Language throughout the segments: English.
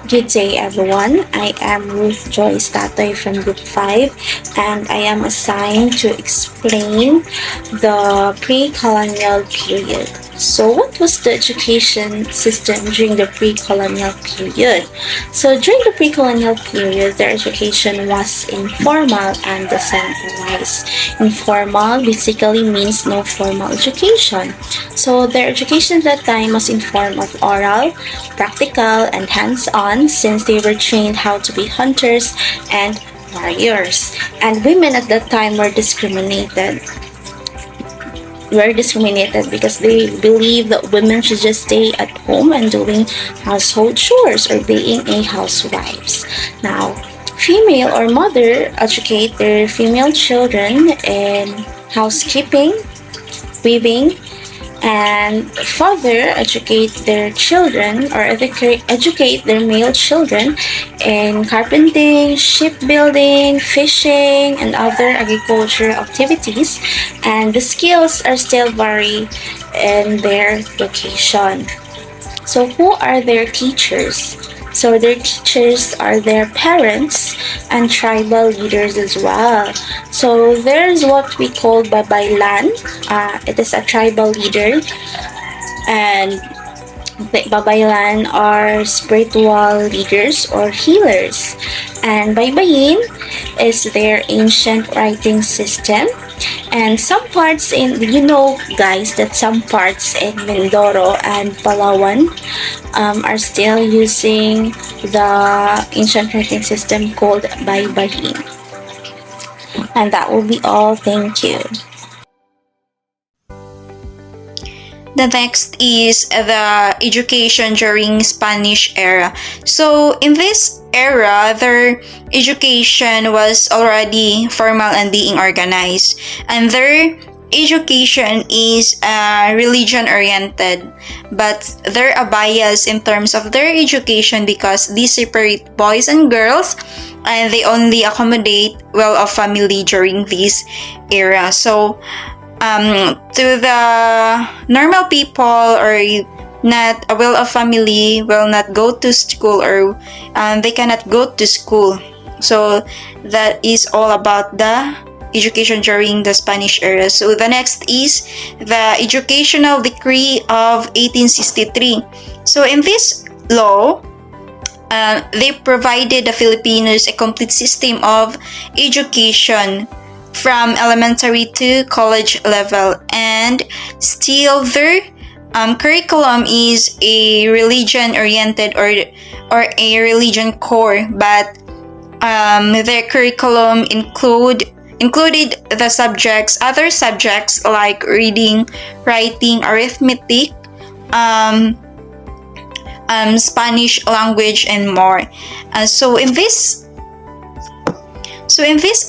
Good day, everyone. I am Ruth Joyce Tatoy from Group 5, and I am assigned to explain the pre-colonial period. So, what was the education system during the pre-colonial period? So, during the pre-colonial period, the education was informal and decentralized. Informal basically means no formal education. So, their education at that time was in form of oral, practical, and hands-on since they were trained how to be hunters and warriors. And women at that time were discriminated because they believed that women should just stay at home and doing household chores or being a housewives. Now, female or mother educate their female children in housekeeping, weaving, and father educate their children or educate their male children in carpentering, shipbuilding, fishing, and other agriculture activities, and the skills are still vary in their location. So who are their teachers? So their teachers are their parents and tribal leaders as well. So there's what we call babaylan. It is a tribal leader, and the babaylan are spiritual leaders or healers. And baybayin is their ancient writing system. And some parts guys, that some parts in Mindoro and Palawan are still using the ancient writing system called Baybayin. And that will be all. Thank you. The next is the education during Spanish era. So in this era, their education was already formal and being organized, and their education is religion-oriented, but there are bias in terms of their education because they separate boys and girls, and they only accommodate well-off family during this era. So to the normal people or not a well-off family will not go to school, or they cannot go to school. So that is all about the education during the Spanish era. So the next is the Educational Decree of 1863. So in this law, they provided the Filipinos a complete system of education from elementary to college level, and still their curriculum is a religion-oriented or a religion core, but their curriculum included the other subjects like reading, writing, arithmetic, Spanish language, and more. So in this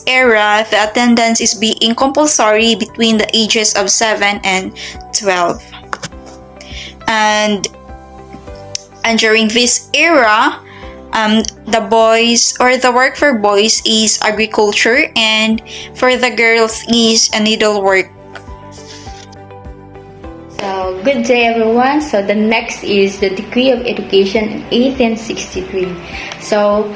era, the attendance is being compulsory between the ages of 7 and 12. And during this era, the boys or the work for boys is agriculture, and for the girls is a needlework. So, good day everyone. So, the next is the Decree of Education in 1863. So,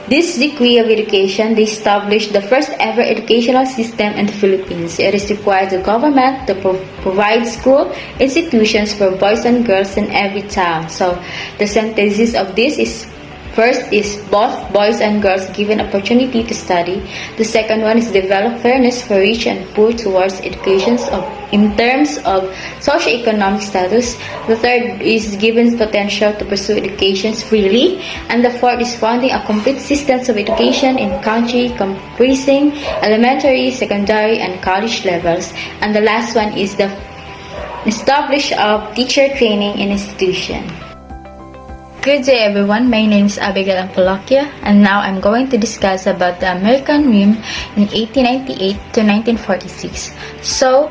this Decree of Education established the first ever educational system in the Philippines. It is required the government to provide school institutions for boys and girls in every town. So, the synthesis of this is: first is both boys and girls given opportunity to study. The second one is develop fairness for rich and poor towards education in terms of socioeconomic status. The third is given potential to pursue education freely. And the fourth is founding a complete system of education in country comprising elementary, secondary, and college levels. And the last one is the establish of teacher training in institution. Good day everyone, my name is Abigail Ampalokia, and now I'm going to discuss about the American Dream in 1898 to 1946. So,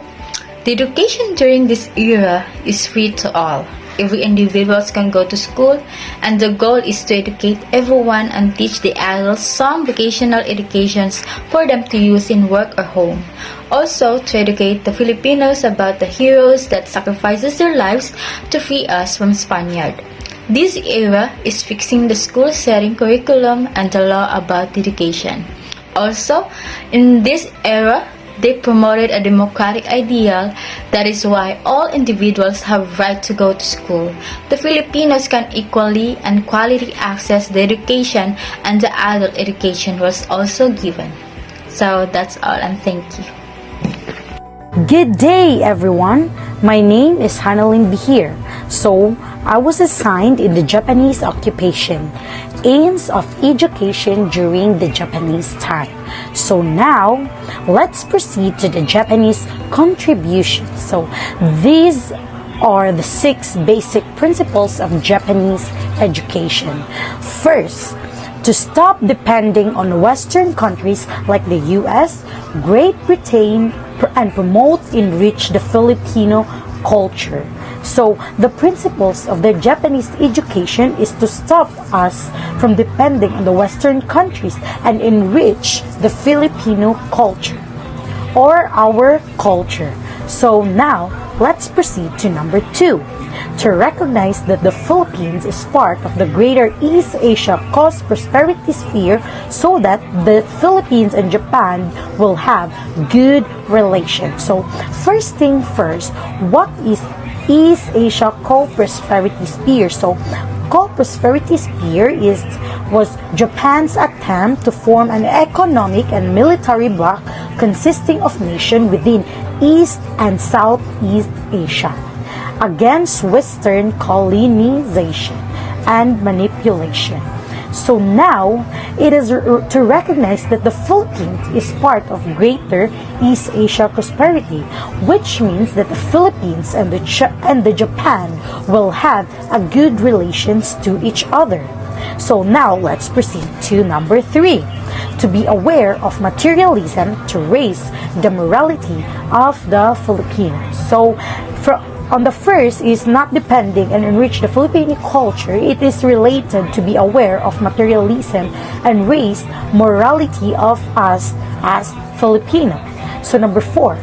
the education during this era is free to all. Every individual can go to school, and the goal is to educate everyone and teach the adults some vocational educations for them to use in work or home. Also, to educate the Filipinos about the heroes that sacrifices their lives to free us from Spaniard. This era is fixing the school setting curriculum and the law about education. Also, in this era, they promoted a democratic ideal. That is why all individuals have right to go to school. The Filipinos can equally and quality access the education, and the adult education was also given. So that's all, and thank you. Good day, everyone. My name is Hanalyn Bihir. So, I was assigned in the Japanese occupation, aims of education during the Japanese time. So now, let's proceed to the Japanese contribution. So, these are the 6 basic principles of Japanese education. First, to stop depending on Western countries like the US, Great Britain, and promote enrich the Filipino culture. So the principles of the Japanese education is to stop us from depending on the Western countries and enrich the Filipino culture or our culture. So now let's proceed to number 2. To recognize that the Philippines is part of the greater East Asia prosperity sphere so that the Philippines and Japan will have good relations. So first thing first, what is East Asia co-prosperity sphere? So co-prosperity sphere was Japan's attempt to form an economic and military bloc consisting of nations within East and Southeast Asia against Western colonization and manipulation. So now, it is to recognize that the Philippines is part of greater East Asia prosperity, which means that the Philippines and the Japan will have a good relations to each other. So now, let's proceed to number 3. To be aware of materialism to raise the morality of the Filipinos. So, on the first is not depending and enrich the Filipino culture. It is related to be aware of materialism and raise morality of us as Filipino. So number 4.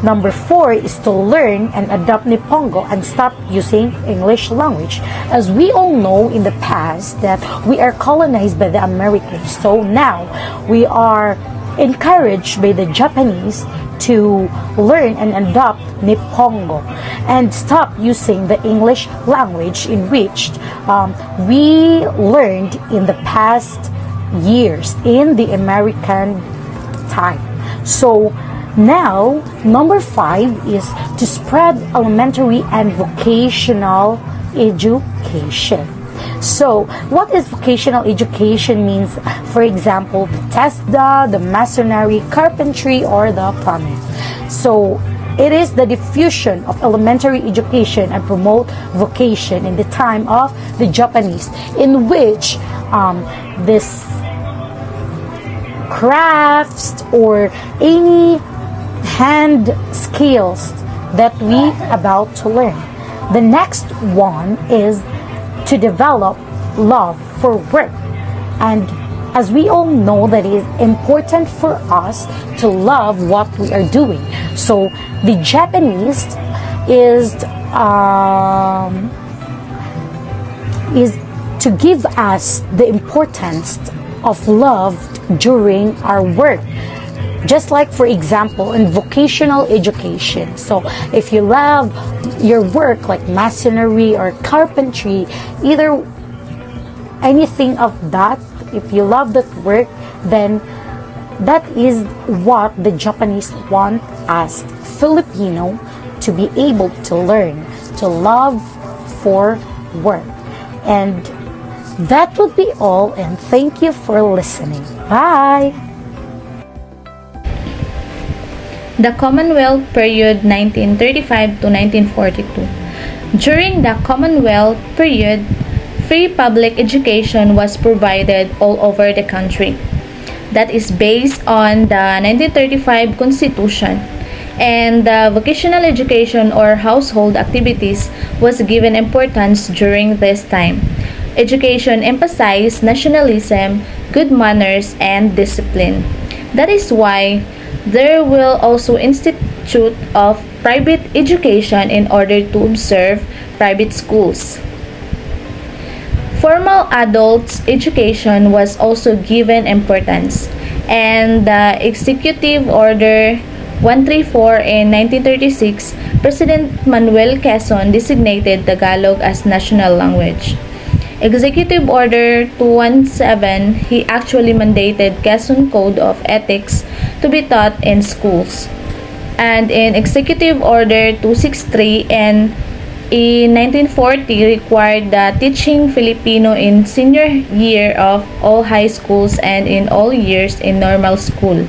Number 4 is to learn and adopt Nippongo and stop using English language. As we all know in the past that we are colonized by the Americans. So now we are encouraged by the Japanese to learn and adopt Nippongo and stop using the English language in which we learned in the past years in the American time. So now, number 5 is to spread elementary and vocational education. So, what is vocational education means? For example, the TESDA, the masonry, carpentry, or the plumbing. So, it is the diffusion of elementary education and promote vocation in the time of the Japanese, in which this crafts or any hand skills that we about to learn. The next one is to develop love for work. And as we all know that it is important for us to love what we are doing. So the Japanese is to give us the importance of love during our work. Just like, for example, in vocational education. So, if you love your work like masonry or carpentry, either anything of that, if you love that work, then that is what the Japanese want us Filipino to be able to learn, to love for work. And that would be all, and thank you for listening. Bye! The Commonwealth period 1935 to 1942. During the Commonwealth period, free public education was provided all over the country. That is based on the 1935 Constitution, and the vocational education or household activities was given importance during this time. Education emphasized nationalism, good manners, and discipline. That is why there will also institute of private education in order to observe private schools. Formal adult education was also given importance, and the Executive Order 134 in 1936, President Manuel Quezon designated Tagalog as national language. Executive Order 217, he actually mandated Quezon Code of Ethics to be taught in schools. And in Executive Order 263 and in 1940 required the teaching Filipino in senior year of all high schools and in all years in normal school.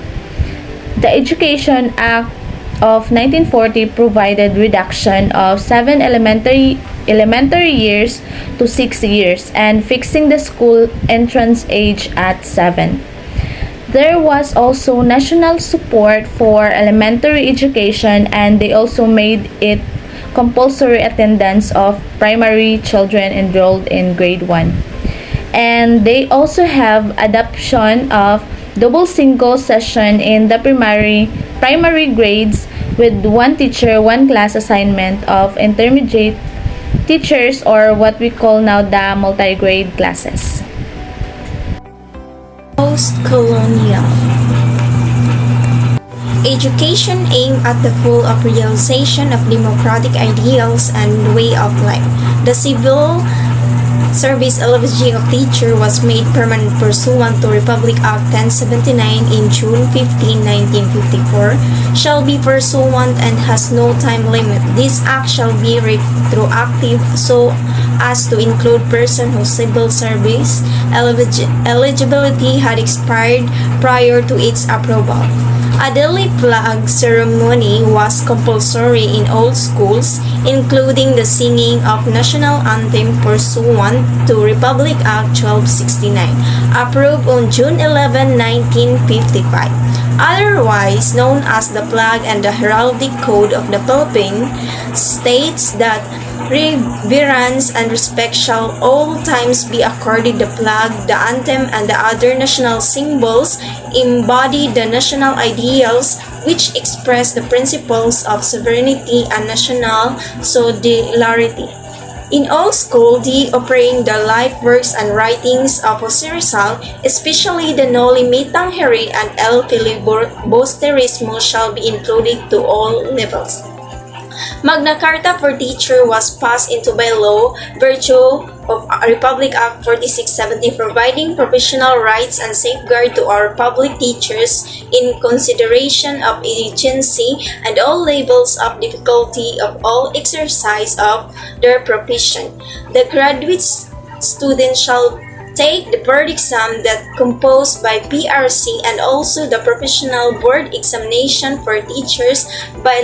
The Education Act of 1940 provided reduction of 7 elementary years to 6 years and fixing the school entrance age at 7. There was also national support for elementary education, and they also made it compulsory attendance of primary children enrolled in grade 1. And they also have adoption of double single session in the primary grades with one teacher, one class assignment of intermediate teachers, or what we call now the multi-grade classes. Post-colonial education aimed at the full of realization of democratic ideals and way of life. The civil service eligibility of teacher was made permanent pursuant to Republic Act 1079 in June 15, 1954, shall be pursuant and has no time limit. This act shall be retroactive so as to include person whose civil service eligibility had expired prior to its approval. A daily flag ceremony was compulsory in all schools, including the singing of national anthem pursuant to Republic Act 1269, approved on June 11, 1955. Otherwise known as the Flag and the Heraldic Code of the Philippines, states that reverence and respect shall all times be accorded the flag, the anthem, and the other national symbols embody the national ideals which express the principles of sovereignty and national solidarity. In all schools, the operating the life works and writings of Jose Rizal, especially the Noli Me Tangere and El Filibusterismo, shall be included to all levels. Magna Carta for Teacher was passed into by law, virtue of Republic Act 4670, providing professional rights and safeguard to our public teachers in consideration of agency and all levels of difficulty of all exercise of their profession. The graduate student shall take the board exam that composed by PRC and also the professional board examination for teachers by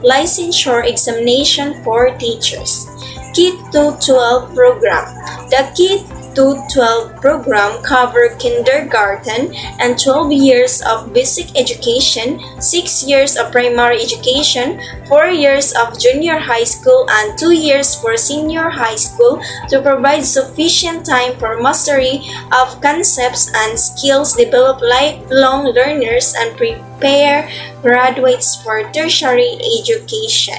licensure examination for teachers. K-12 program. The K-12 program cover kindergarten and 12 years of basic education, 6 years of primary education, 4 years of junior high school, and 2 years for senior high school to provide sufficient time for mastery of concepts and skills, develop lifelong learners, and prepare graduates for tertiary education.